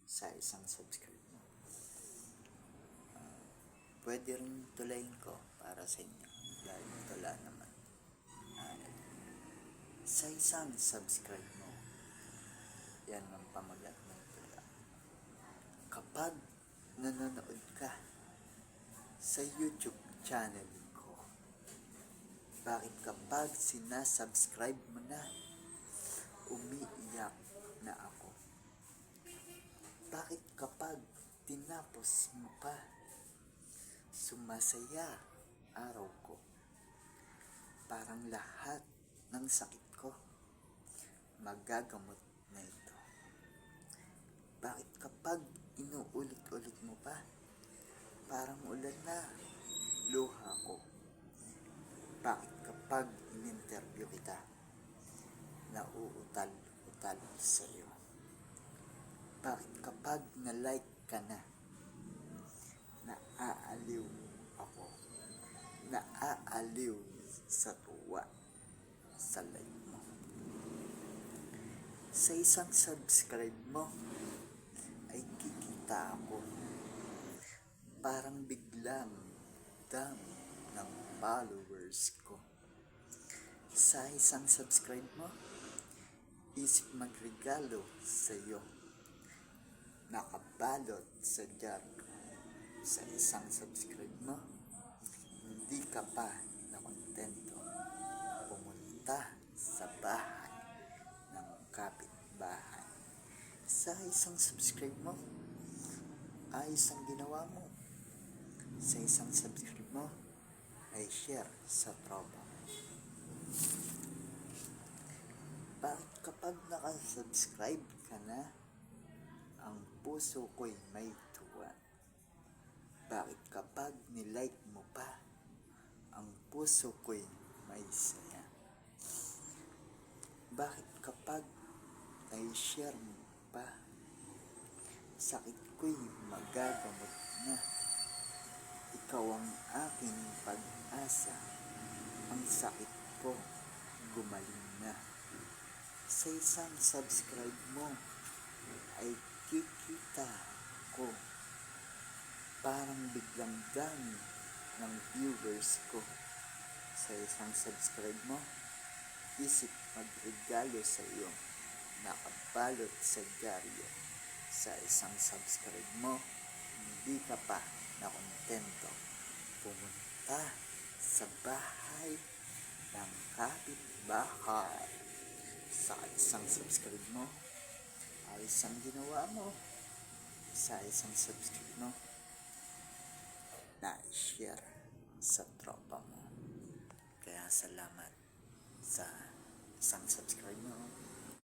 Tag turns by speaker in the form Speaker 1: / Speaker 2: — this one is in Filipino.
Speaker 1: sa isang subscribe mo. Pwede rin tulayin ko para sa inyo dahil tula naman. Sa isang subscribe mo, yan ang pamagat ng tula. Kapag nanonood ka sa YouTube channel ko, bakit kapag sinasubscribe mo na, umiiyak na ako? Bakit kapag tinapos mo pa, sumasaya araw ko? Parang lahat ng sakit ko magagamot na ito. Bakit kapag inuulit-ulit mo pa, parang ulan na luha ko? Bakit kapag in-interview kita, nauutal-utal sa'yo? Bakit kapag na-like ka na, naaaliw ako? Naaaliw sa tuwa sa like mo. Sa isang subscribe mo, ay kikita ako. Parang biglang dami ng followers ko. Sa isang subscribe mo, isip magregalo sa'yo, nakabalot sa jar. Sa isang subscribe mo, hindi ka pa nakontento pumunta sa bahay ng kapitbahay. Sa isang subscribe mo, ayos ang ginawa mo. Sa isang subscribe mo, ay share sa tropa. Bakit kapag nakasubscribe ka na, ang puso ko'y may tuwa? Bakit kapag nilike mo pa, ang puso ko'y may saya? Bakit kapag i-share mo pa, sakit ko'y magagamot na? Ikaw ang aking pag-asa, ang sakit ko gumaling na. Sa isang subscribe mo, ay kikita ko, parang biglang dami ng viewers ko. Sa isang subscribe mo, isip magregalo sa iyo, nakabalot sa dyaryo. Sa isang subscribe mo, hindi ka pa nakontento pumunta sa bahay ng kapitbahay. Sa isang subscribe mo, ayos ang ginawa mo. Sa isang subscribe mo, na-share sa tropa mo. Kaya salamat sa isang subscribe mo.